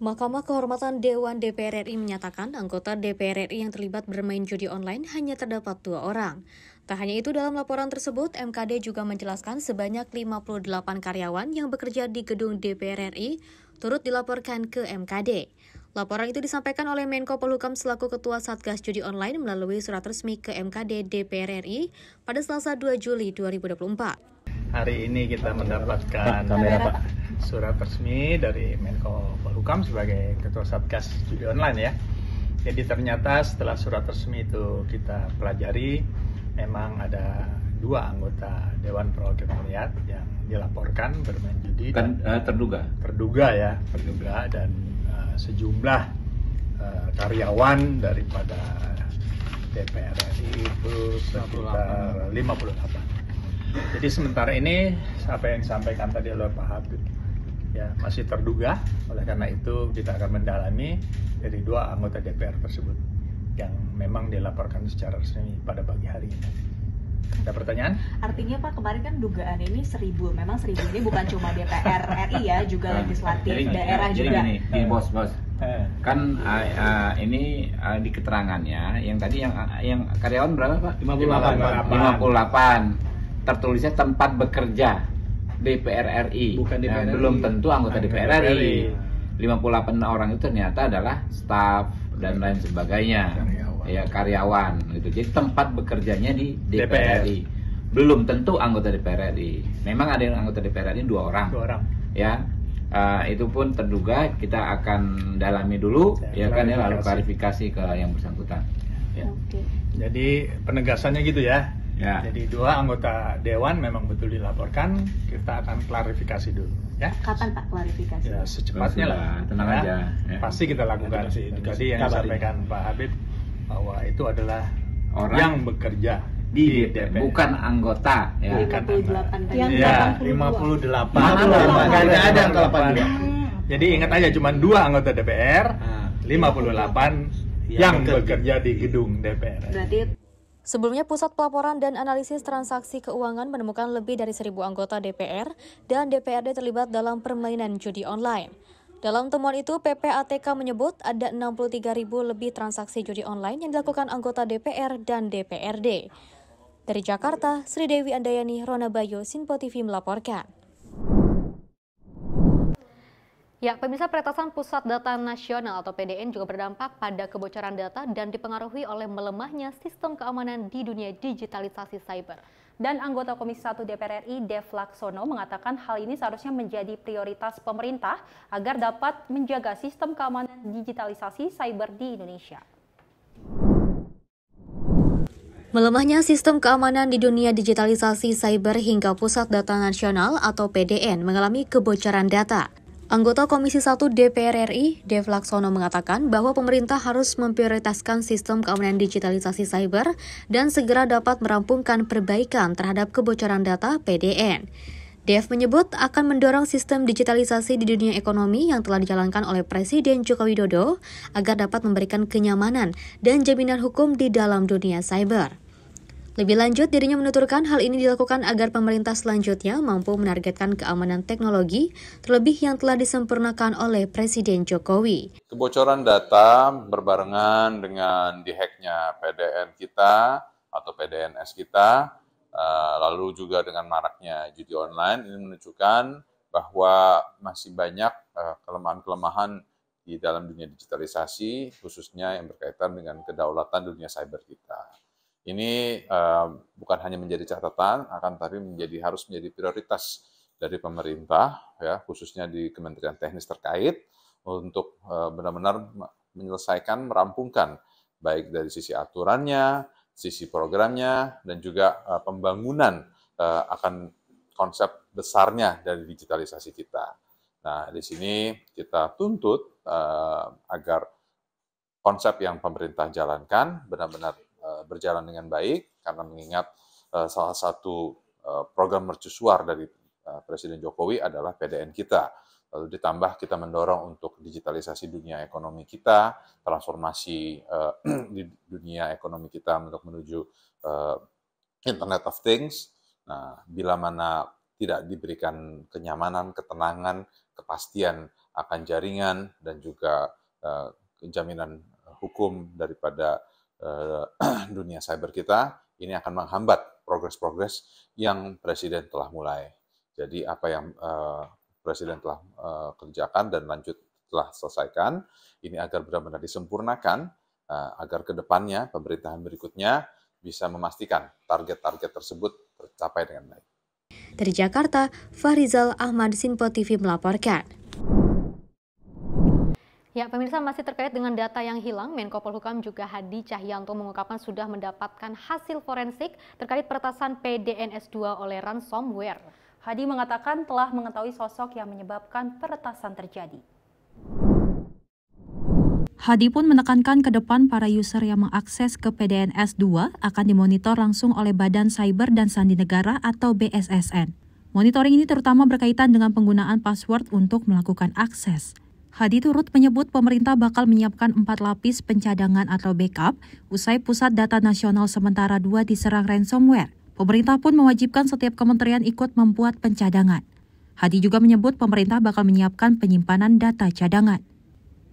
Mahkamah Kehormatan Dewan DPR RI menyatakan anggota DPR RI yang terlibat bermain judi online hanya terdapat 2 orang. Tak hanya itu, dalam laporan tersebut, MKD juga menjelaskan sebanyak 58 karyawan yang bekerja di gedung DPR RI turut dilaporkan ke MKD. Laporan itu disampaikan oleh Menko Polhukam selaku Ketua Satgas Judi Online melalui surat resmi ke MKD DPR RI pada Selasa 2 Juli 2024. Hari ini kita mendapatkan surat resmi dari Menko Polhukam sebagai Ketua Satgas Judi Online ya. Jadi ternyata setelah surat resmi itu kita pelajari, memang ada 2 anggota Dewan Perwakilan Rakyat yang dilaporkan bermain judi. Terduga dan sejumlah karyawan daripada DPR RI itu sekitar 58. Jadi sementara ini apa yang disampaikan tadi oleh Pak Habib ya masih terduga. Oleh karena itu kita akan mendalami dari 2 anggota DPR tersebut yang memang dilaporkan secara resmi pada pagi hari ini. Ada pertanyaan? Artinya Pak, kemarin kan dugaan ini 1000, memang 1000 ini bukan cuma DPR RI ya, juga legislatif daerah juga. Jadi gini bos, kan ini di keterangannya yang tadi yang karyawan berapa Pak? 58. Tertulisnya tempat bekerja DPR RI. Bukan DPR RI. Belum tentu anggota DPR RI. 58 orang itu ternyata adalah staf dan lain sebagainya. Karyawan gitu. Jadi tempat bekerjanya di DPR RI. Belum tentu anggota DPR RI. Memang ada yang anggota DPR RI 2 orang. 2 orang. Ya. Itu pun terduga, kita akan dalami dulu lalu klarifikasi ke yang bersangkutan. Ya. Jadi penegasannya gitu ya. Jadi 2 anggota dewan memang betul dilaporkan, kita akan klarifikasi dulu ya. Kapan Pak klarifikasi? Ya secepatnya lah, tenang aja. Ya. Pasti kita lakukan sih. Tadi yang disampaikan Pak Habib bahwa itu adalah orang yang bekerja di DPR. Bukan anggota ya. 58 ada angka 82. Jadi ingat aja cuma 2 anggota DPR, 58 yang bekerja di gedung DPR. Sebelumnya, Pusat Pelaporan dan Analisis Transaksi Keuangan menemukan lebih dari 1.000 anggota DPR dan DPRD terlibat dalam permainan judi online. Dalam temuan itu, PPATK menyebut ada 63.000 lebih transaksi judi online yang dilakukan anggota DPR dan DPRD. Dari Jakarta, Sri Dewi Andayani, Rona Bayo, Sinpo TV melaporkan. Ya, pemirsa, peretasan Pusat Data Nasional atau PDN juga berdampak pada kebocoran data dan dipengaruhi oleh melemahnya sistem keamanan di dunia digitalisasi cyber. Dan anggota Komisi 1 DPR RI, Dev Laksono, mengatakan hal ini seharusnya menjadi prioritas pemerintah agar dapat menjaga sistem keamanan digitalisasi cyber di Indonesia. Melemahnya sistem keamanan di dunia digitalisasi cyber hingga Pusat Data Nasional atau PDN mengalami kebocoran data. Anggota Komisi 1 DPR RI, Dev Laksono, mengatakan bahwa pemerintah harus memprioritaskan sistem keamanan digitalisasi cyber dan segera dapat merampungkan perbaikan terhadap kebocoran data PDN. Dev menyebut akan mendorong sistem digitalisasi di dunia ekonomi yang telah dijalankan oleh Presiden Joko Widodo agar dapat memberikan kenyamanan dan jaminan hukum di dalam dunia cyber. Lebih lanjut, dirinya menuturkan hal ini dilakukan agar pemerintah selanjutnya mampu menargetkan keamanan teknologi, terlebih yang telah disempurnakan oleh Presiden Jokowi. Kebocoran data berbarengan dengan dihacknya PDN kita atau PDNS kita, lalu juga dengan maraknya judi online, ini menunjukkan bahwa masih banyak kelemahan-kelemahan di dalam dunia digitalisasi, khususnya yang berkaitan dengan kedaulatan dunia cyber kita. Ini bukan hanya menjadi catatan, akan tapi harus menjadi prioritas dari pemerintah, ya, khususnya di Kementerian Teknis terkait, untuk benar-benar menyelesaikan, merampungkan, baik dari sisi aturannya, sisi programnya, dan juga pembangunan akan konsep besarnya dari digitalisasi kita. Nah, di sini kita tuntut agar konsep yang pemerintah jalankan benar-benar berjalan dengan baik, karena mengingat salah satu program mercusuar dari Presiden Jokowi adalah PDN kita. Lalu ditambah kita mendorong untuk digitalisasi dunia ekonomi kita, transformasi di dunia ekonomi kita untuk menuju Internet of Things. Nah, bila mana tidak diberikan kenyamanan, ketenangan, kepastian akan jaringan dan juga jaminan hukum daripada dunia cyber kita, ini akan menghambat progres-progres yang Presiden telah mulai. Jadi apa yang Presiden telah kerjakan dan telah selesaikan, ini agar benar-benar disempurnakan, agar ke depannya pemerintahan berikutnya bisa memastikan target-target tersebut tercapai dengan baik. Dari Jakarta, Farizal Ahmad, Sinpo TV melaporkan. Ya, pemirsa, masih terkait dengan data yang hilang, Menko Polhukam juga Hadi Cahyanto mengungkapkan sudah mendapatkan hasil forensik terkait peretasan PDNS2 oleh ransomware. Hadi mengatakan telah mengetahui sosok yang menyebabkan peretasan terjadi. Hadi pun menekankan ke depan para user yang mengakses ke PDNS2 akan dimonitor langsung oleh Badan Cyber dan Sandi Negara atau BSSN. Monitoring ini terutama berkaitan dengan penggunaan password untuk melakukan akses. Hadi turut menyebut pemerintah bakal menyiapkan 4 lapis pencadangan atau backup usai Pusat Data Nasional Sementara 2 diserang ransomware. Pemerintah pun mewajibkan setiap kementerian ikut membuat pencadangan. Hadi juga menyebut pemerintah bakal menyiapkan penyimpanan data cadangan.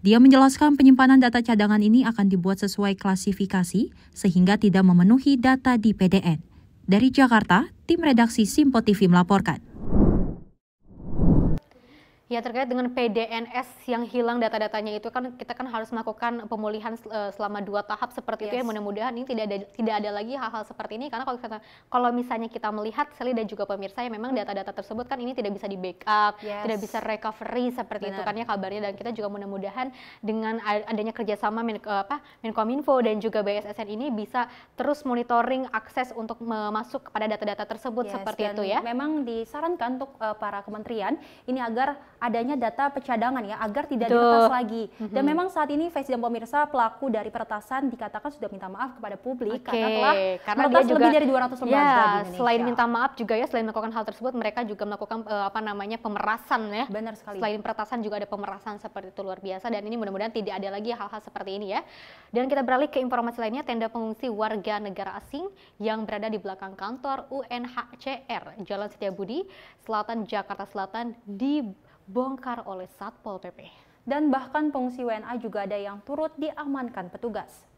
Dia menjelaskan penyimpanan data cadangan ini akan dibuat sesuai klasifikasi sehingga tidak memenuhi data di PDN. Dari Jakarta, tim redaksi Simpo TV melaporkan. Ya, terkait dengan PDNS yang hilang data-datanya itu kan kita kan harus melakukan pemulihan selama 2 tahap seperti itu ya. Mudah-mudahan ini tidak ada lagi hal-hal seperti ini, karena kalau misalnya kita melihat Sally dan juga pemirsa ya, memang data-data tersebut kan ini tidak bisa di backup, tidak bisa recovery seperti itu kan ya kabarnya. Dan kita juga mudah-mudahan dengan adanya kerjasama Menkominfo dan juga BSSN ini bisa terus monitoring akses untuk masuk kepada data-data tersebut seperti itu ya. Memang disarankan untuk para kementerian ini agar adanya data pencadangan ya, agar tidak diretas lagi. Dan memang saat ini Face dan pemirsa, pelaku dari peretasan dikatakan sudah minta maaf kepada publik karena telah meretas lebih dari 200 lembaga di Indonesia. Selain minta maaf juga ya, selain melakukan hal tersebut, mereka juga melakukan pemerasan ya. Benar sekali. Selain peretasan juga ada pemerasan seperti itu, luar biasa, dan ini mudah-mudahan tidak ada lagi hal-hal seperti ini ya. Dan kita beralih ke informasi lainnya, tenda pengungsi warga negara asing yang berada di belakang kantor UNHCR Jalan Setiabudi, Selatan Jakarta Selatan dibongkar oleh Satpol PP. Dan bahkan pengungsi WNA juga ada yang turut diamankan petugas.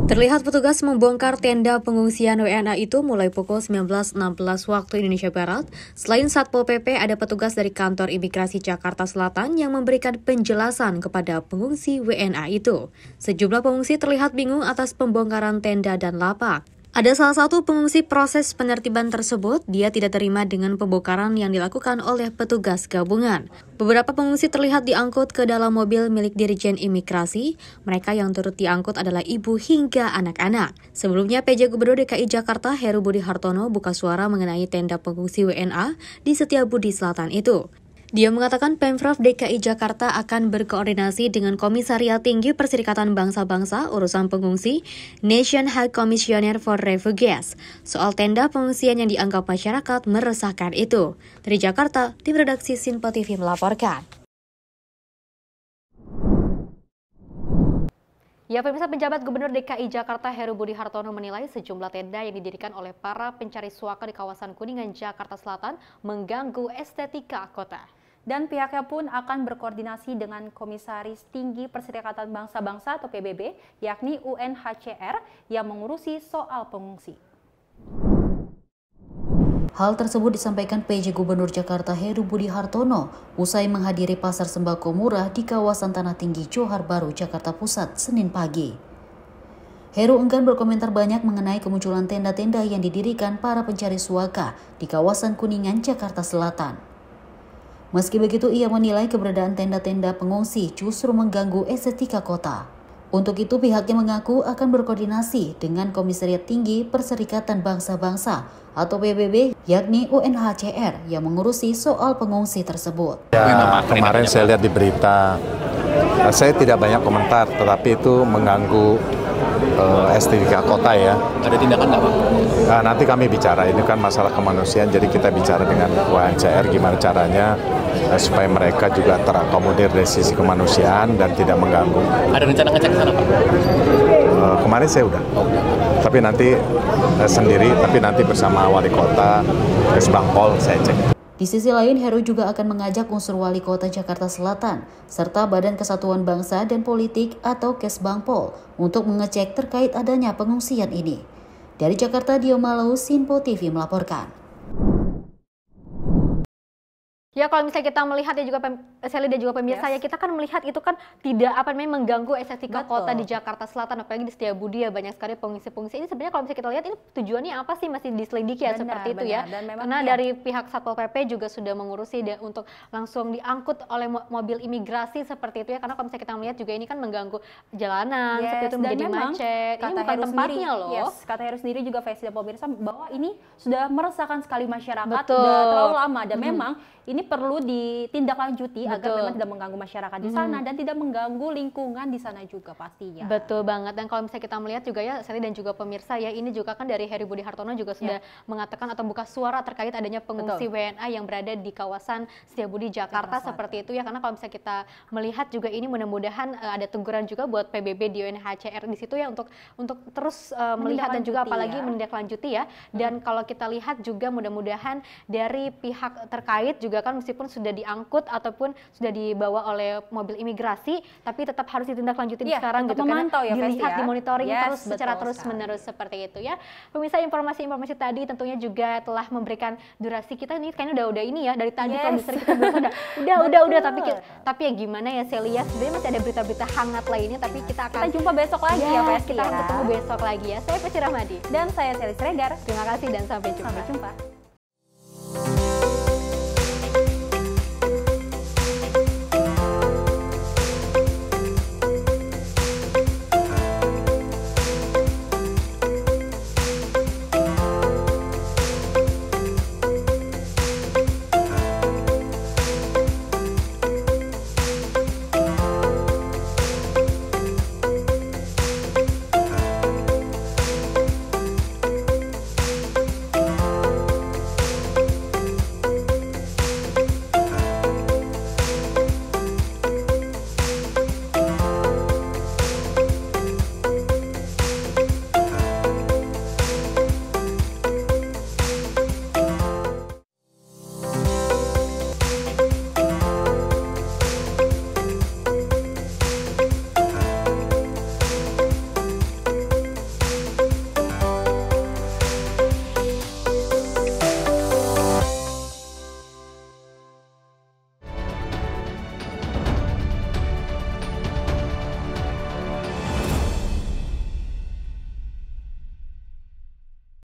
Terlihat petugas membongkar tenda pengungsian WNA itu mulai pukul 19.16 waktu Indonesia Barat. Selain Satpol PP, ada petugas dari kantor imigrasi Jakarta Selatan yang memberikan penjelasan kepada pengungsi WNA itu. Sejumlah pengungsi terlihat bingung atas pembongkaran tenda dan lapak. Ada salah satu pengungsi proses penertiban tersebut, dia tidak terima dengan pembongkaran yang dilakukan oleh petugas gabungan. Beberapa pengungsi terlihat diangkut ke dalam mobil milik Dirjen Imigrasi. Mereka yang turut diangkut adalah ibu hingga anak-anak. Sebelumnya, PJ Gubernur DKI Jakarta Heru Budi Hartono buka suara mengenai tenda pengungsi WNA di Setiabudi Selatan itu. Dia mengatakan Pemprov DKI Jakarta akan berkoordinasi dengan Komisariat Tinggi Perserikatan Bangsa-Bangsa urusan pengungsi, Nation High Commissioner for Refugees, soal tenda pengungsian yang dianggap masyarakat meresahkan itu. Dari Jakarta, tim redaksi Simpo TV melaporkan. Ya, pemirsa, penjabat Gubernur DKI Jakarta Heru Budi Hartono menilai sejumlah tenda yang didirikan oleh para pencari suaka di kawasan Kuningan, Jakarta Selatan mengganggu estetika kota. Dan pihaknya pun akan berkoordinasi dengan Komisaris Tinggi Perserikatan Bangsa-Bangsa atau PBB, yakni UNHCR yang mengurusi soal pengungsi. Hal tersebut disampaikan PJ Gubernur Jakarta Heru Budi Hartono usai menghadiri pasar sembako murah di kawasan Tanah Tinggi Johar Baru, Jakarta Pusat, Senin pagi. Heru enggan berkomentar banyak mengenai kemunculan tenda-tenda yang didirikan para pencari suaka di kawasan Kuningan, Jakarta Selatan. Meski begitu, ia menilai keberadaan tenda-tenda pengungsi justru mengganggu estetika kota. Untuk itu, pihaknya mengaku akan berkoordinasi dengan Komisariat Tinggi Perserikatan Bangsa-Bangsa atau PBB, yakni UNHCR yang mengurusi soal pengungsi tersebut. Ya, kemarin saya lihat di berita, saya tidak banyak komentar, tetapi itu mengganggu estetika kota ya. Ada tindakan nggak, Pak? Nah, nanti kami bicara, ini kan masalah kemanusiaan, jadi kita bicara dengan UNHCR gimana caranya supaya mereka juga terakomodir dari sisi kemanusiaan dan tidak mengganggu. Ada rencana ngecek ke sana, Pak? Kemarin saya udah. Tapi nanti sendiri, tapi nanti bersama wali kota, Kesbangpol saya cek. Di sisi lain, Heru juga akan mengajak unsur Wali Kota Jakarta Selatan serta Badan Kesatuan Bangsa dan Politik atau Kesbangpol untuk mengecek terkait adanya pengungsian ini. Dari Jakarta, Dio Malau, Sinpo TV melaporkan. Ya kalau misalnya kita melihat ya juga Sally dan juga pemirsa ya, kita kan melihat itu kan tidak mengganggu estetika kota di Jakarta Selatan, apalagi di Setiabudi ya banyak sekali pengungsi-pengungsi ini. Sebenarnya kalau misalnya kita lihat ini tujuannya apa sih, masih diselidiki ya seperti itu ya. Karena dari pihak Satpol PP juga sudah mengurusi untuk langsung diangkut oleh mobil imigrasi seperti itu ya. Karena kalau misalnya kita melihat juga ini kan mengganggu jalanan seperti itu, menjadi macet. Ini bukan tempatnya loh. Kata Heru sendiri juga Faiz dan pemirsa bahwa ini sudah meresahkan sekali masyarakat, sudah terlalu lama dan memang ini perlu ditindaklanjuti agar memang tidak mengganggu masyarakat di sana dan tidak mengganggu lingkungan di sana juga pastinya. Betul banget. Dan kalau misalnya kita melihat juga ya Sally dan juga pemirsa ya, ini juga kan dari Heru Budi Hartono juga sudah mengatakan atau buka suara terkait adanya pengungsi WNA yang berada di kawasan Setiabudi Jakarta seperti itu ya. Karena kalau misalnya kita melihat juga ini mudah-mudahan ada teguran juga buat PBB di UNHCR di situ ya untuk terus melihat dan juga apalagi menindaklanjuti ya. Dan kalau kita lihat juga mudah-mudahan dari pihak terkait juga kan meskipun sudah diangkut ataupun sudah dibawa oleh mobil imigrasi, tapi tetap harus ditindaklanjuti sekarang gitu kan, dilihat, dimonitoring terus secara terus-menerus seperti itu ya. Pemirsa, informasi-informasi tadi tentunya juga telah memberikan durasi kita ini kayaknya udah ini ya dari tadi produser kita udah tapi ya gimana ya Sally ya, sebenarnya masih ada berita-berita hangat lainnya, tapi kita jumpa besok lagi ya Pes. Kita akan ketemu besok lagi ya. Saya Peci Rahmadi dan saya Sally Sregar. Terima kasih dan sampai jumpa. Sampai jumpa.